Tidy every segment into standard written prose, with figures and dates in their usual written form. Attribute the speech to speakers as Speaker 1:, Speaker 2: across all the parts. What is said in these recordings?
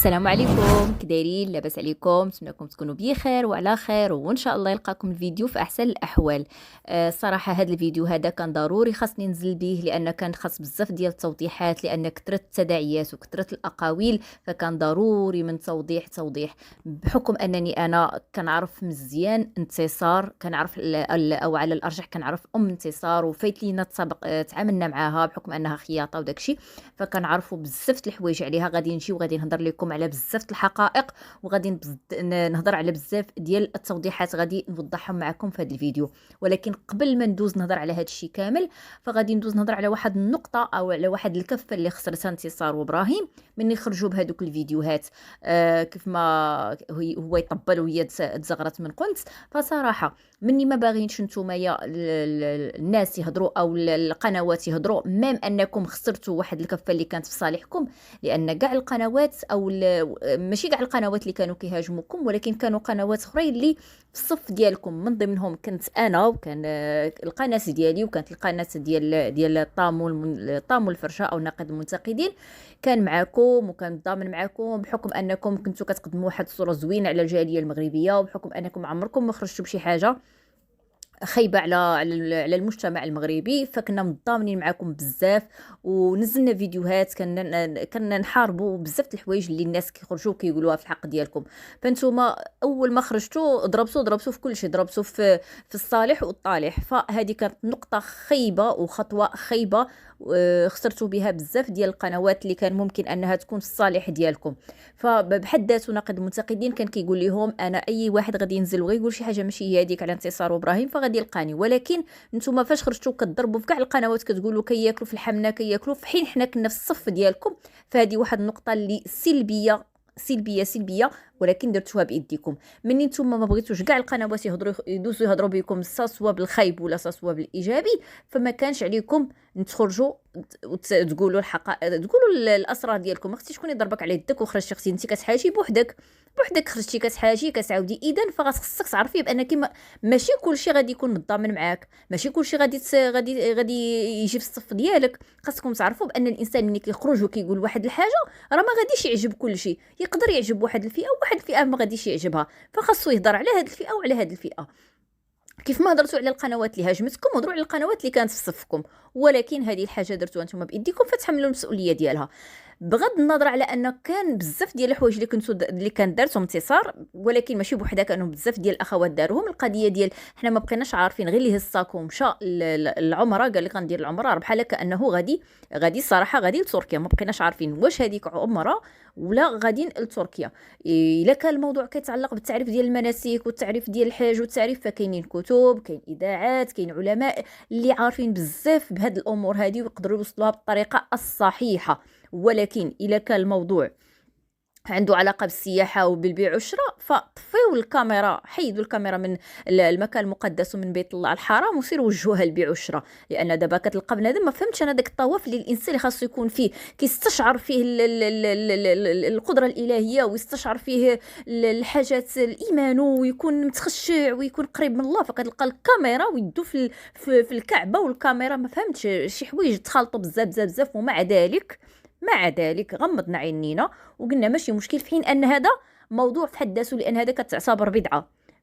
Speaker 1: السلام عليكم، كدايرين؟ لاباس عليكم؟ نتمنىكم تكونوا بخير وعلى خير، وان شاء الله يلقاكم الفيديو في احسن الاحوال. صراحه هذا الفيديو هذا كان ضروري خاصني ننزل به، لان كان خاص بزاف ديال التوضيحات، لان كثرت التداعيات وكثرت الاقاويل، فكان ضروري من توضيح بحكم انني انا كنعرف مزيان انتصار، كنعرف او على الارجح كنعرف انتصار، وفايت لينا تعاملنا معاها بحكم انها خياطه وداكشي، فكنعرفوا بزاف د الحوايج عليها. غادي نجي وغادي نهضر لكم على بزاف د الحقائق، وغادي نهضر على بزاف ديال التوضيحات غادي نوضحهم معكم في هذا الفيديو. ولكن قبل ما ندوز نهضر على هذا الشيء كامل، فغادي ندوز نهضر على واحد النقطه او على واحد الكفه اللي خسرتها انتصار وابراهيم من يخرجوا بهذوك الفيديوهات. كيف ما هو يطبل وهي تزغرت من قنت. فصراحه مني ما باغينش نتوما الناس يهضروا او القنوات يهضروا ميم انكم خسرتوا واحد الكفه اللي كانت في صالحكم، لان كاع القنوات او ماشي كاع القنوات اللي كانوا كيهاجموكم، ولكن كانوا قنوات اخرين اللي في الصف ديالكم. من ضمنهم كنت انا، وكان القناه ديالي، وكانت القناه ديال طامو الفرشه او ناقد المنتقدين كان معكم، وكان ضامن معكم بحكم انكم كنتوا كتقدموا واحد الصوره زوينه على الجاليه المغربيه، وبحكم انكم عمركم ما خرجتوا بشي حاجه خايبه على المجتمع المغربي، فكنا متضامنين معكم بزاف، ونزلنا فيديوهات كنا نحاربوا بزاف د الحوايج اللي الناس كيخرجوا كيقولوها في الحق ديالكم. فانتوما اول ما خرجتوا ضربتوا في كل شيء، ضربتوا في الصالح والطالح. فهذه كانت نقطه خايبه وخطوه خايبه، خسرتوا بها بزاف ديال القنوات اللي كان ممكن انها تكون في الصالح ديالكم. فبحد ذاته ناقد المنتقدين كان كيقول لهم انا اي واحد غادي ينزل وغيقول شي حاجه ماشي هي هذيك على انتصار وابراهيم فغادي يلقاني. ولكن نتوما فاش خرجتوا كتضربوا في كاع القنوات كتقولوا كياكلوا في الحمنه، كياكلوا في حين حنا كنا في الصف ديالكم. فهذه واحد النقطه اللي سلبيه، ولكن درتوها بايديكم. مني نتوما ما بغيتوش كاع القنوات يهضروا بكم سوا بالخايب ولا سوا بالايجابي، فما كانش عليكم تخرجوا وتقولوا الحقائق، تقولوا الاسرار ديالكم. ما خصنيش تكون يضربك على يدك وخرجتي، خصك انت كتحاجي بوحدك خرجتي كتحاجي كتعاودي. اذا فخصك تعرفي بانك ماشي كلشي غادي يكون متضامن معاك، ماشي كلشي غادي يجي في الصف ديالك. خاصكم تعرفوا بان الانسان ملي كيخرج وكيقول واحد الحاجه راه ما غاديش يعجب كلشي، يقدر يعجب واحد الفئه وواحد الفئه ما غاديش يعجبها، فخاصو يهضر على هذه الفئه وعلى هذه الفئه. كيف ما هضرتوا على القنوات اللي هاجمتكم، هضروا على القنوات اللي كانت في صفكم. ولكن هذه الحاجه درتوها نتوما بايديكم، فتحملوا المسؤوليه ديالها. بغض النظر على ان كان بزاف ديال الحوايج اللي كانت دارتهم انتصار، ولكن ماشي بوحدها، كانوا بزاف ديال الاخوات داروهم. القضيه ديال حنا ما بقيناش عارفين، غير اللي هز الساكو ومشى العمره قال لك غندير العمره، بحال كانه غادي الصراحه غادي لتركيا. ما بقيناش عارفين واش هذيك عمره ولا غاديين لتركيا. الا كان الموضوع كيتعلق بالتعريف ديال المناسك والتعريف ديال الحج والتعريف، فكاينين كتب، كاين اذاعات، كاين علماء اللي عارفين بزاف بهاد الامور هذه ويقدروا يوصلوها بالطريقه الصحيحه. ولكن الا كان الموضوع عنده علاقه بالسياحه وبالبيع والشراء، فطفيوا الكاميرا، حيدوا الكاميرا من المكان المقدس ومن بيت الله الحرام وسيروا وجهوها للبيع والشراء. لان دابا كتلقى بنادم ما فهمتش انا داك الطواف اللي الانسان اللي خاصو يكون فيه كيستشعر فيه القدره الالهيه، ويستشعر فيه الحاجات الايمان، ويكون متخشع ويكون قريب من الله. فكتلقى الكاميرا ويدو في الكعبه، والكاميرا ما فهمتش شي حوايج تخلطوا بزاف. ومع ذلك غمضنا عينينا وقلنا ماشي مشكل، في حين ان هذا موضوع في حد ذاته، لان هذا كتعتبر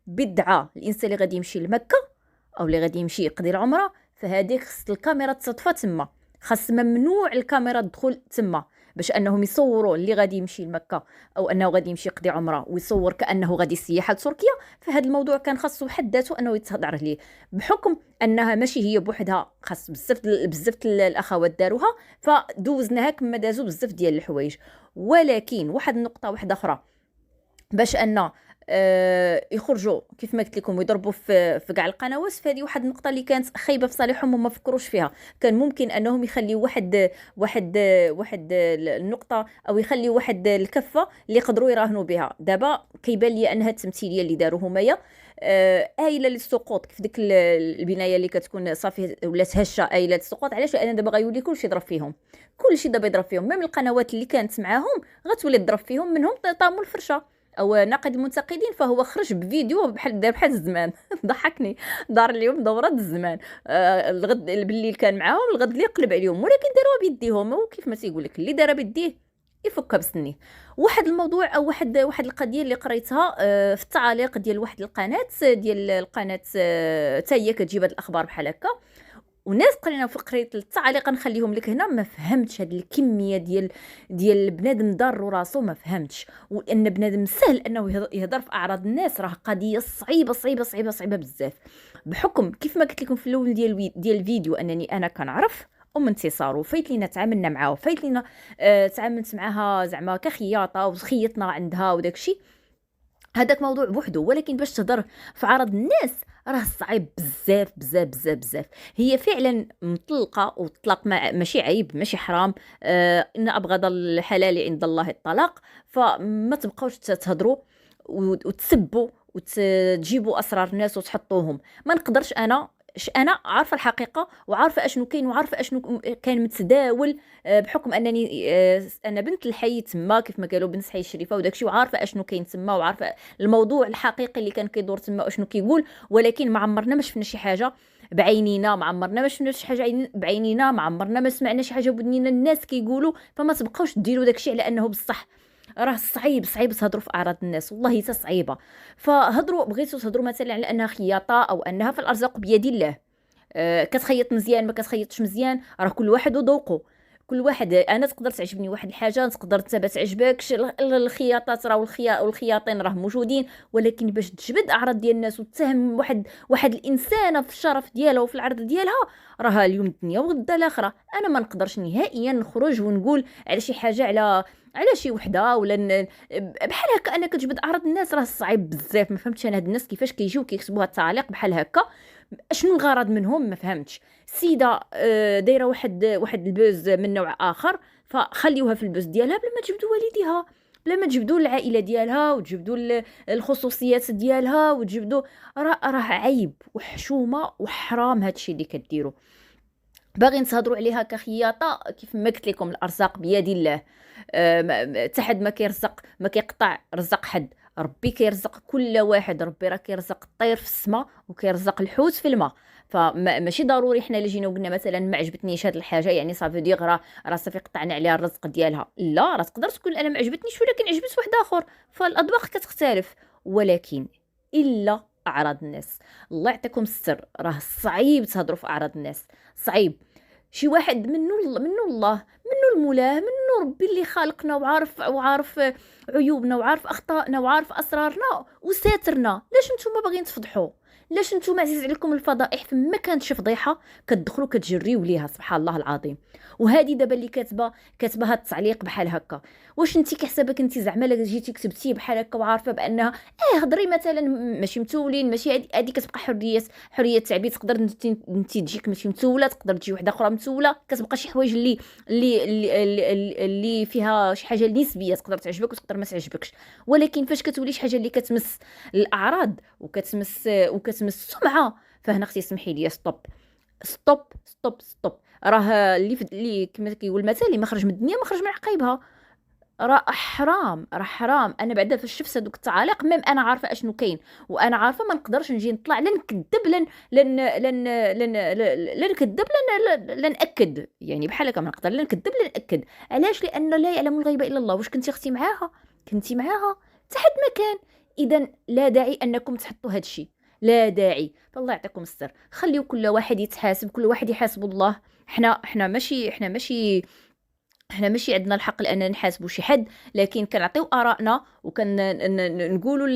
Speaker 1: بدعه. الانسان اللي غادي يمشي لمكه او اللي غادي يمشي يقضي العمره، فهذيك خص الكاميرا تصطفى تما، خاص ممنوع الكاميرا الدخول تما، باش انهم يصوروا اللي غادي يمشي لمكه او انه غادي يمشي يقضي عمره ويصور كانه غادي سياحه لتركيا. فهذا الموضوع كان خاصه بحد ذاته انه يتهضر عليه، بحكم انها ماشي هي بوحدها، خاص بزاف الاخوات داروها، فدوزناها كما دازوا بزاف ديال الحوايج. ولكن واحد النقطه واحده اخرى، باش ان يخرجوا كيف ما قلت لكم ويضربوا في كاع القنوات، فهذه واحد النقطه اللي كانت خايبه في صالحهم وما فكروش فيها. كان ممكن انهم يخليوا واحد النقطه، او يخليوا واحد الكفه اللي يقدروا يراهنوا بها. دابا كيبان لي انها التمثيليه اللي داروه هما آيله للسقوط، كيف ديك البنايه اللي كتكون صافي ولات هشه آيله للسقوط. علاش؟ لان دابا غيولي كلشي يضرب فيهم، كلشي دابا يضرب فيهم، ميم القنوات اللي كانت معاهم غتولي تضرب فيهم، منهم طامو الفرشه او ناقد المنتقدين. فهو خرج بفيديو بحال الزمان ضحكني، دار اليوم دوره الزمان. الغد بالليل كان معاهم، الغد اللي يقلب عليهم، ولكن داروها بيديهم. وكيف ما تيقول لك اللي دار بيديه يفكها بسنيه. واحد الموضوع او واحد القضيه اللي قريتها في التعاليق ديال واحد القناه، ديال القناه حتى هي كتجيب هاد الاخبار بحال هكا، وناس قرينا في قريت التعليق نخليهم لك هنا. ما فهمتش هاد الكميه ديال بنادم ضار راسو، ما فهمتش. وان بنادم سهل انه يهضر في اعراض الناس، راه قضيه صعيبه صعيبه صعيبه صعيبه بزاف. بحكم كيف ما قلت لكم في الاول ديال الفيديو انني انا كنعرف انتصار، وفايت لينا تعاملنا معاها، وفايت لينا تعاملت معاها زعما كخياطه وخيطنا عندها وداكشي، هذاك موضوع بوحدو. ولكن باش تهضر في عرض الناس راه صعيب بزاف بزاف بزاف بزاف. هي فعلا مطلقه، والطلاق ماشي عيب ماشي حرام، ان ابغض الحلال عند الله الطلاق. فما تبقاوش تهضروا وتسبوا وتجيبوا اسرار الناس وتحطوهم. ما نقدرش انا عارفه الحقيقه، وعارفه اشنو كاين، وعارفه اشنو كان متداول، بحكم انني انا بنت الحي تما، كيف ما قالوا بنت حي الشريفه وداكشي، وعارفه اشنو كاين تما، وعارفه الموضوع الحقيقي اللي كان كيدور تما واشنو كيقول. ولكن ما عمرنا ما شفنا شي حاجه بعينينا، ما عمرنا ما شفنا شي حاجه بعينينا، ما عمرنا ما سمعنا شي حاجه بودنينا الناس كيقولوا. فما تبقاوش ديروا داكشي على انه بصح. راه صعيب صعيب تهضروا في اعراض الناس، والله حتى صعيبه. فهضروا، بغيتوا تهضروا مثلا على انها خياطه او انها في الارزاق بيد الله، كتخيط مزيان ما كتخيطش مزيان، راه كل واحد وذوقه. كل واحد، انا تقدر تعجبني واحد الحاجه، تقدر انت ما تعجبكش. الخياطات راه والخياطين راه موجودين، ولكن باش تجبد اعراض ديال الناس وتتهم واحد الانسانه في الشرف ديالها وفي العرض ديالها، راه اليوم الدنيا وغدا الاخره. انا ما نقدرش نهائيا نخرج ونقول على شي حاجه على شي وحده ولا بحال هكا انا كتجبد اعراض الناس. راه صعيب بزاف. ما فهمتش انا هاد الناس كيفاش كيجيو كيكتبوا هاد التعاليق بحال هكا. شنو الغرض منهم؟ ما فهمتش. سيده دايره واحد البوز من نوع اخر، فخليوها في البوز ديالها بلا ما تجبدوا والديها، بلا ما تجبدوا العائله ديالها، وتجبدوا الخصوصيات ديالها، وتجبدوا. راه عيب وحشومه وحرام هادشي اللي كديروا. باغيين تهضروا عليها كخياطه، كيف ما قلت لكم الارزاق بيد الله. حتى حد ما كيرزق ما كيقطع رزق حد، ربي كيرزق كل واحد. ربي راه كيرزق الطير في السماء وكيرزق الحوت في الماء. فماشي ضروري حنا اللي جينا وقلنا مثلا ما عجبتنيش هاد الحاجه يعني صافي ديغ راه صافي قطعنا عليها الرزق ديالها. لا، راه تقدر تقول انا ما عجبتنيش ولكن عجبت واحد اخر، فالاذواق كتختلف. ولكن الا اعراض الناس، الله يعطيكم السر، راه صعيب تهضروا في اعراض الناس، صعيب. شي واحد منه الله، منه المولاه، منه ربي اللي خالقنا وعارف عيوبنا وعارف اخطائنا وعارف اسرارنا وساترنا. لاش نتوما باغيين تفضحوا؟ لاش نتوما عزيز عليكم الفضائح؟ فما كانت شي فضيحه كتدخلوا كتجريو ليها، سبحان الله العظيم. وهذه دابا اللي كاتبه هاد التعليق بحال هكا، واش انت كحسابك انت زعما لا جيتي كتبتي بحال هكا وعارفه بانها هضري مثلا ماشي متولين، ماشي هذه كتبقى حريه التعبير. تقدر انت تجيك ماشي متوله، تقدر تجي وحده اخرى متوله، كتبقى شي حوايج اللي فيها شي حاجه نسبيه، تقدر تعجبك وتقدر ما تعجبكش. ولكن فاش كتولي شي حاجه اللي كتمس الاعراض وكتمس السمعه، فهنا اختي اسمحي لي، ستوب ستوب ستوب ستوب. راه اللي كما كيقول المثل، اللي ما خرج من الدنيا ما خرج من عقيبها. راه حرام، راه حرام. انا بعدا فاش شفت هذوك التعاليق، ميم انا عارفه اشنو كاين، وانا عارفه ما نقدرش نجي نطلع لا نكذب لا نكذب لا ناكد. يعني بحال هكا ما نقدر لا نكذب لا ناكد. علاش؟ لان لا يعلم الغيب الا الله. واش كنتي اختي معاها؟ كنتي معاها حتى حد ما كان. اذا لا داعي انكم تحطوا هذا الشيء، لا داعي. فالله يعطيكم السر. خليو كل واحد يتحاسب، كل واحد يحاسب الله. احنا ماشي عندنا الحق لاننا نحاسبوا شي حد، لكن كنعطيو ارائنا وكنقولوا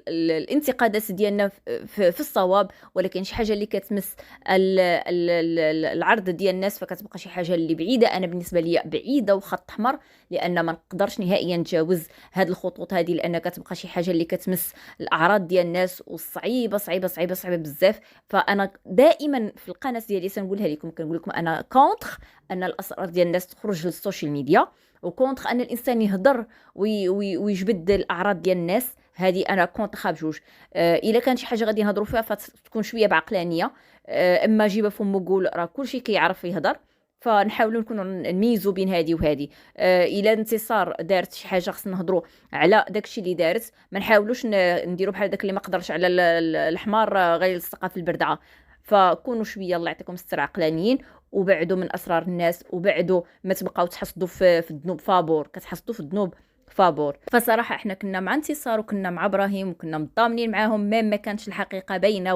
Speaker 1: الانتقادات ديالنا في الصواب. ولكن شي حاجه اللي كتمس العرض ديال الناس فكتبقى شي حاجه اللي بعيده. انا بالنسبه لي بعيده وخط احمر، لان ما نقدرش نهائيا نتجاوز هاد الخطوط هذه، لان كتبقى شي حاجه اللي كتمس الاعراض ديال الناس وصعيبه صعيبه صعيبه صعيبه بزاف. فانا دائما في القناه ديالي سنقولها لكم، كنقول لكم انا كونتر ان الاسرار ديال الناس تخرج للسوشيال ميديا، وكونتر ان الانسان يهضر ويجبد الاعراض ديال الناس. هذه انا كونتر بجوج. الا كان شي حاجه غادي نهضروا فيها فتكون شويه بعقلانيه. اما جيبه فمو قول، راه كلشي كيعرف يهضر. فنحاولوا نكونوا نميزوا بين هذه وهذه. الا انتصار دارت شي حاجه خصنا نهضروا على داكشي اللي دارت، ما نحاولوش نديروا بحال داك اللي ما قدرش على الحمار غير يلصقها في البردعه. فكونوا شويه الله يعطيكم الستر عقلانيين، وبعدوا من اسرار الناس، وبعدوا ما تبقاو تحصدوا في الذنوب فابور، كتحصدوا في الذنوب فابور. فصراحه احنا كنا مع انتصار وكنا مع ابراهيم وكنا مطامنين معاهم، ما كانش الحقيقه باينه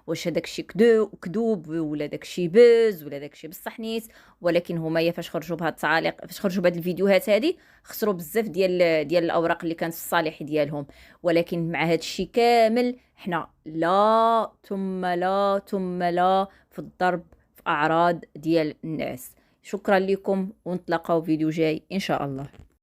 Speaker 1: واش هذاك الشيء كذوب ولا داك الشيء بز ولا داك الشيء بصح نيت. ولكن هما فاش خرجوا بهاد التعاليق، فاش خرجوا بهاد الفيديوهات هذه، خسروا بزاف ديال الاوراق اللي كانت في الصالح ديالهم. ولكن مع هاد الشيء كامل حنا لا ثم لا ثم لا في الضرب في اعراض ديال الناس. شكرا لكم، ونتلاقاو فيديو جاي ان شاء الله.